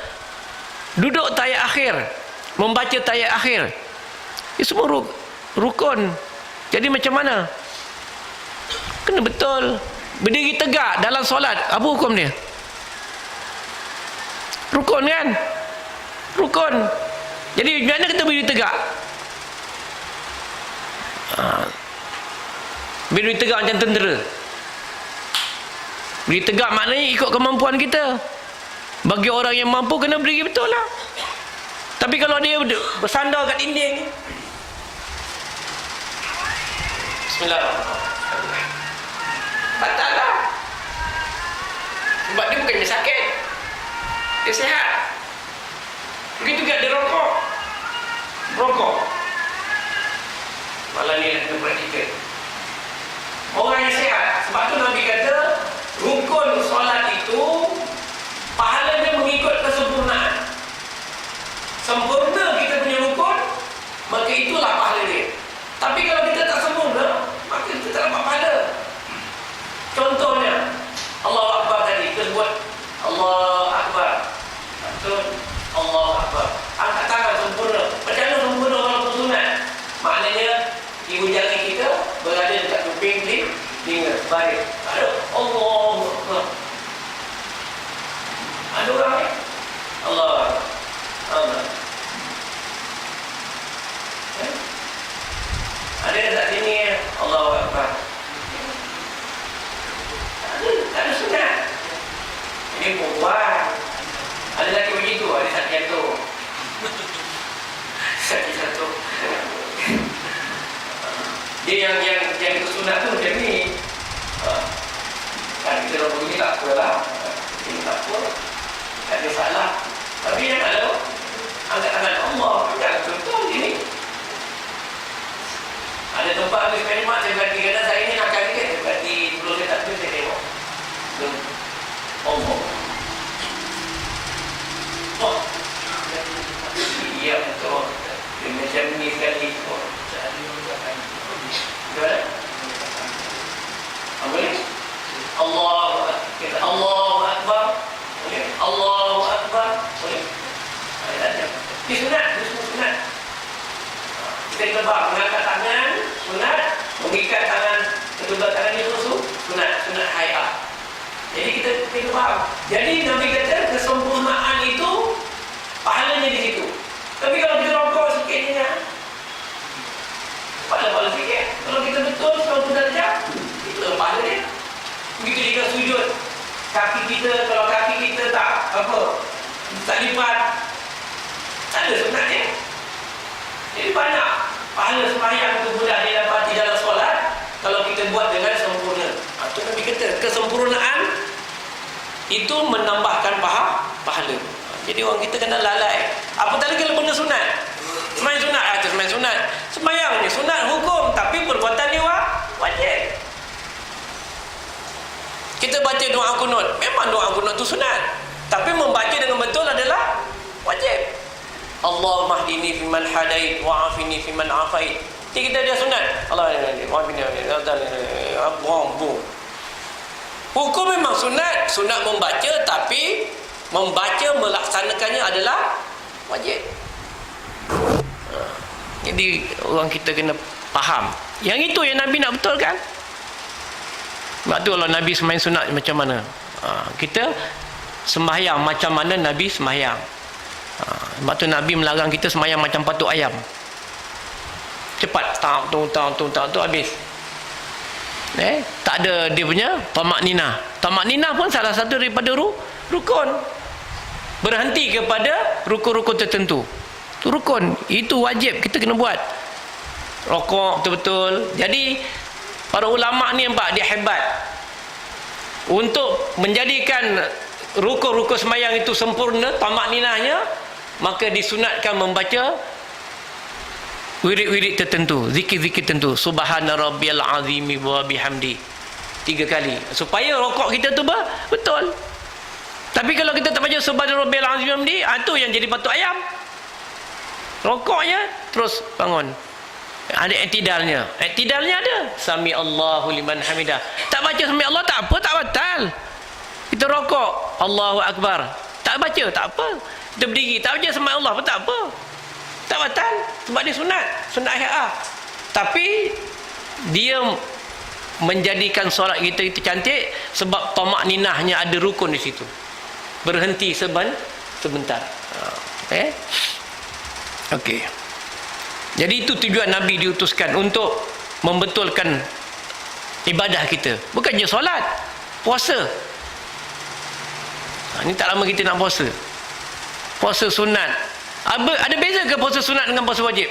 duduk tahiyat akhir, membaca tahiyat akhir, ini semua rukun. Jadi macam mana? Kena betul. Berdiri tegak dalam solat, apa hukum dia? Rukun kan? Rukun. Jadi mana kita berdiri tegak? Berdiri tegak macam tentera. Berdiri tegak maknanya ikut kemampuan kita. Bagi orang yang mampu kena berdiri betul lah. Tapi kalau dia bersandar kat dinding, bismillahirrahmanirrahim, batal lah. Sebab dia bukannya sakit, dia sihat. Begitu juga dia rokok. Malah ni nak kena praktikal. Orang yang sihat. Sebab tu Nabi kata rukun solat itu pahalanya mengikut kesempurnaan. Sempurna kita punya rukun, maka itulah pahala dia. Tapi kalau kita tak sempurna, yang itu sunat tu macam ni. Kan kita orang begini tak apalah. Ini tak apa. Tak ada salah. Tapi yang ada angkat tangan Allah. Macam contoh gini. Ada tempat habis kalimat saya berhati kadang saya ni nak cari kan saya berhati sebelum saya tak saya tengok. Allah. Oh. Ya betul. Dia macam ni sekali. Betul? Boleh? Allahu Akbar. Boleh? Allahu Akbar. Boleh? Ini sunat. Ini semua sunat. Kita tebak mengangkat tangan, sunat. Mengikat tangan, kedua tangan ni susu, sunat. Sunat hayat. Jadi kita faham. Jadi Nabi kata kesempurnaan itu pahalanya di situ. Tapi kalau kita rokok sikit je, pahala sikit. Kalau kita betul 100 darjah, itu pahala dia. Begitu juga sujud. Kaki kita, kalau kaki kita tak lipat, tak ada sunatnya. Jadi banyak pahala sembahyang itu mudah dia dapati dalam solat kalau kita buat dengan sempurna. Itu Nabi kata kesempurnaan itu menambahkan pahala. Jadi orang kita kena lalai. Apatah lagi kalau benda sunat. Sembahyang sunat, sembahyang sunat. Sembahyang ni sunat hukum, tapi perbuatan dia wajib. Kita baca doa kunut, memang doa kunut tu sunat, tapi membaca dengan betul adalah wajib. Allahumma hdini fiman hadait wa afini fiman afait. Kita dia sunat. Allah wafini hukum memang sunat. Sunat membaca, tapi membaca melaksanakannya adalah wajib. Jadi orang kita kena faham. Yang itu yang Nabi nak betulkan. Sebab tu kalau Nabi sembahyang sunat macam mana, kita sembahyang macam mana Nabi sembahyang. Sebab tu Nabi melarang kita sembahyang macam patuk ayam. Cepat tak habis. Tak ada dia punya tamak ninah. Tamak ninah pun salah satu daripada rukun. Berhenti kepada rukun-rukun tertentu. Itu rukun. Itu wajib kita kena buat. Rokok betul-betul. Jadi para ulama ni nampak dia hebat. Untuk menjadikan rukun-rukun sembahyang itu sempurna, tamak ninahnya, maka disunatkan membaca wirid-wirid tertentu, zikir-zikir tertentu. Subhana rabbiyal azimi wa bihamdi 3 kali. Supaya rokok kita tu betul. Tapi kalau kita tak baca subhana rabbiyal azimi wa bihamdi, itu yang jadi patuk ayam. Rokoknya terus bangun. Ada iktidalnya. Iktidalnya ada. Sami Allahu liman hamidah. Tak baca sami Allah tak apa, tak batal. Kita rokok, Allahu Akbar. Tak baca, tak apa. Kita berdiri, tak baca sami Allah pun tak apa. Tak batal. Sebab dia sunat. Sunat ahyaah. Tapi dia menjadikan solat kita itu cantik sebab tamak ninahnya ada rukun di situ. Berhenti sebentar. Okey. Jadi itu tujuan Nabi diutuskan untuk membetulkan ibadah kita. Bukan je solat, puasa. Ini tak lama kita nak puasa. Puasa sunat. Ada beza ke puasa sunat dengan puasa wajib?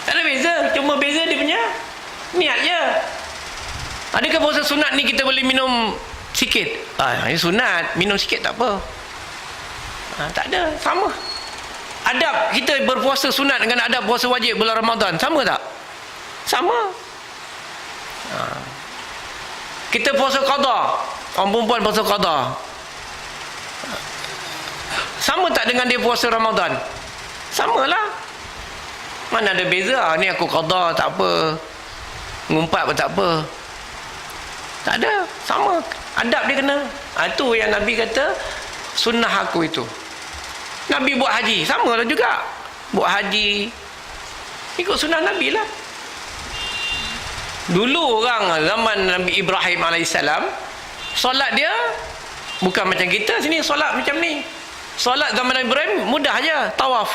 Tak ada beza. Cuma beza dia punya niat je. Adakah puasa sunat ni kita boleh minum sikit? Ini sunat. Minum sikit tak apa. Tak ada. Sama. Adab kita berpuasa sunat dengan adab puasa wajib bulan Ramadan sama tak? Sama. Kita puasa qada, orang perempuan puasa qada, sama tak dengan dia puasa Ramadan? Samalah. Mana ada beza? Ni aku qada tak apa, ngumpat pun tak apa. Tak ada. Sama. Adab dia kena. Itu yang Nabi kata sunnah aku itu. Nabi buat haji, sama lah juga. Buat haji ikut sunnah Nabi lah. Dulu orang zaman Nabi Ibrahim AS, solat dia bukan macam kita sini solat macam ni. Solat zaman Nabi Ibrahim mudah aja, tawaf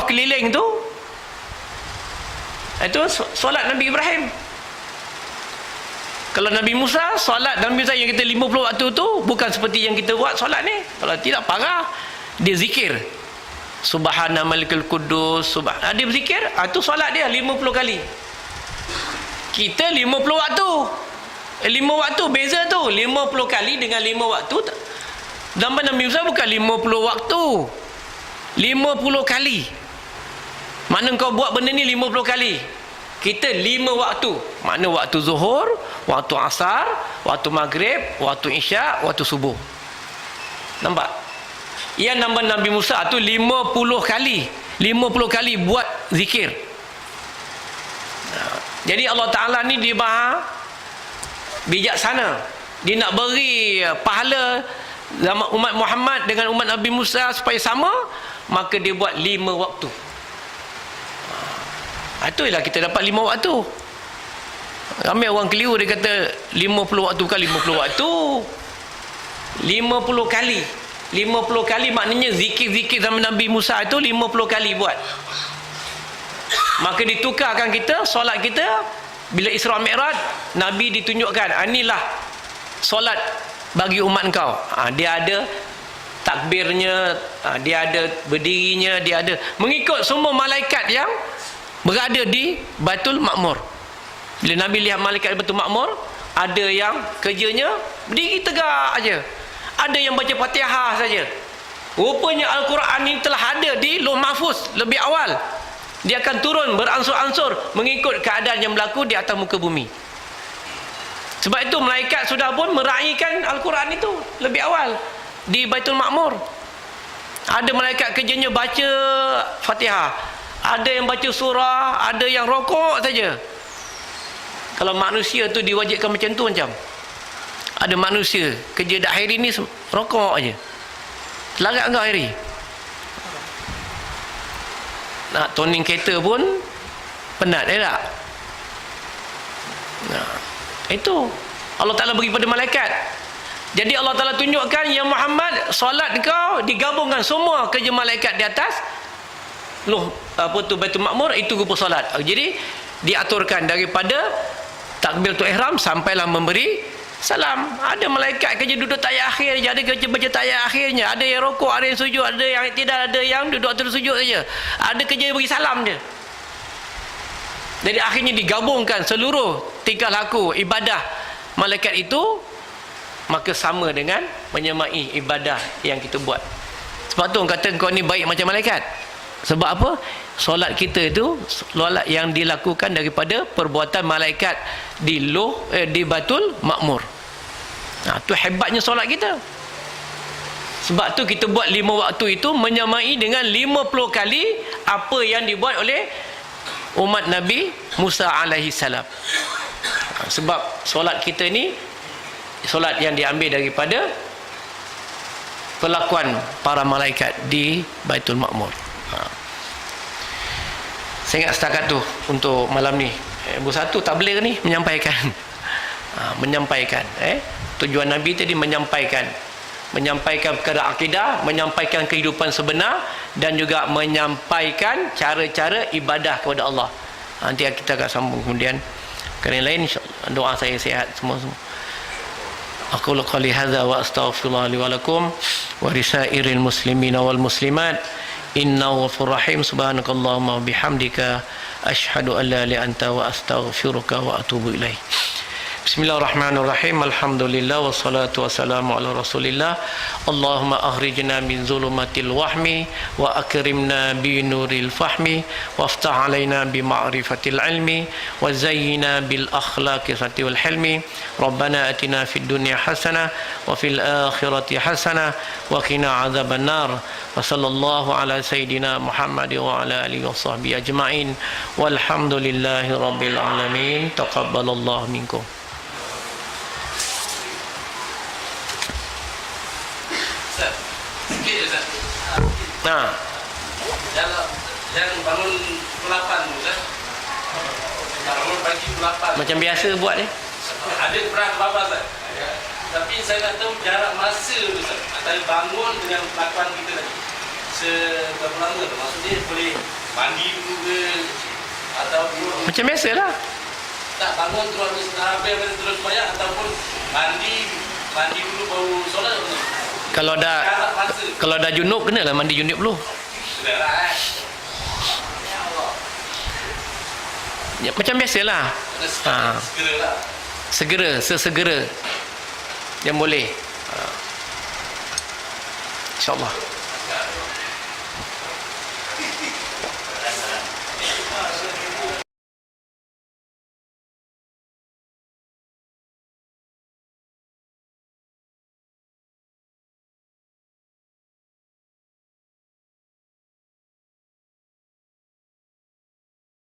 keliling tu, itu solat Nabi Ibrahim. Kalau Nabi Musa, solat Nabi Musa yang kita 50 waktu tu bukan seperti yang kita buat solat ni. Kalau tidak, parah. Dia zikir. Subhana Malikul Quddus, dia berzikir, tu solat dia 50 kali. Kita 50 waktu. 5 waktu beza tu. 50 kali dengan 5 waktu. Zaman Nabi Musa bukan 50 waktu. 50 kali. Mana kau buat benda ni 50 kali. Kita 5 waktu. Mana waktu zuhur, waktu asar, waktu maghrib, waktu isyak, waktu subuh. Nampak? Yang nama Nabi Musa tu 50 kali. 50 kali buat zikir. Jadi Allah Ta'ala ni dia maha bijaksana. Dia nak beri pahala umat Muhammad dengan umat Nabi Musa supaya sama, maka dia buat 5 waktu. Itulah kita dapat 5 waktu. Ramai orang keliru, dia kata 50 waktu bukan 50 waktu. 50 kali. 50 kali maknanya zikir-zikir zaman Nabi Musa itu 50 kali buat. Maka ditukarkan kita, solat kita bila Isra Mi'raj, Nabi ditunjukkan, inilah solat bagi umat engkau. Dia ada takbirnya, dia ada berdirinya, dia ada mengikut semua malaikat yang berada di Baitul Ma'mur. Bila Nabi lihat malaikat di Baitul Ma'mur, ada yang kerjanya berdiri tegak aja, ada yang baca Fatihah saja. Rupanya Al-Quran ini telah ada di Lauh Mahfuz lebih awal. Dia akan turun beransur-ansur mengikut keadaan yang berlaku di atas muka bumi. Sebab itu malaikat sudah pun meraihkan Al-Quran itu lebih awal di Baitul Ma'mur. Ada malaikat kerjanya baca Fatihah, ada yang baca surah, ada yang rokok saja. Kalau manusia tu diwajibkan macam tu, macam ada manusia kerja dak hari ni rokok aja. Larat enggak hari? Nak toning kereta pun penat, tak? Nah, itu Allah Ta'ala bagi pada malaikat. Jadi Allah Ta'ala tunjukkan, ya Muhammad, solat kau digabungkan semua kerja malaikat di atas Baitul Ma'mur, itu rupa solat. Jadi diaturkan daripada takbiratul ihram sampailah memberi salam. Ada malaikat kerja duduk tayat akhir je, ada kerja baca tayat akhirnya, ada yang rokok, ada yang sujud, ada yang tidak, ada yang duduk terus sujud saja, ada kerja bagi salam je. Jadi akhirnya digabungkan seluruh tingkah laku ibadah malaikat itu, maka sama dengan menyemai ibadah yang kita buat. Sebab tu orang kata kau ni baik macam malaikat. Sebab apa? Solat kita itu solat yang dilakukan daripada perbuatan malaikat di Baitul Ma'mur. Tu hebatnya solat kita. Sebab tu kita buat 5 waktu itu menyamai dengan 50 kali apa yang dibuat oleh umat Nabi Musa alaihi salam. Sebab solat kita ni solat yang diambil daripada perlakuan para malaikat di Baitul Ma'mur. Saya ingat setakat tu untuk malam ni. Satu tak boleh ni menyampaikan. Menyampaikan tujuan Nabi tadi menyampaikan perkara akidah, menyampaikan kehidupan sebenar, dan juga menyampaikan cara-cara ibadah kepada Allah. Nanti kita akan sambung kemudian kerana lain, insya-Allah. Doa saya sihat semua. Aqulu qouli hadza wa astaghfirullah li wa lakum wa risairil muslimina wal muslimat. Innahu ghafurur rahim. Subhanakallahumma wa bihamdika asyhadu an la ilaha illa anta wa astaghfiruka wa atubu ilaik. Bismillahirrahmanirrahim. Alhamdulillah wassalatu wassalamu ala Rasulillah. Allahumma akhrijna min zulumatil wahmi wa akrimna bi nuril fahmi waftah alaina bi ma'rifatil ilmi wa zayyina bil akhlaqi wal hilmi. Rabbana atina fid dunya hasanah wa fil akhirati hasanah wa qina adzaban nar. Wa sallallahu ala sayidina Muhammad wa ala alihi washabbihi ajma'in. Walhamdulillahi rabbil alamin. Taqabbalallahu minkum. Jangan bangun pukul 8 Ustaz. Bangun pagi pukul 8. Macam biasa buat ni. Ada pernah ke-8 Ustaz. Tapi saya nak tahu jarak masa Ustaz antara bangun dengan kelakuan kita tadi. Seberapa lama tu? Maksudnya boleh mandi dulu ke atau macam biasalah. Tak bangun terus habis terus sembahyang, ataupun mandi dulu baru solat. Kalau dah junub, kenalah mandi junub dulu. Sudah lah Ya Allah. Ya, macam biasalah. Kena segera lah. Segera, sesegera yang boleh. InsyaAllah.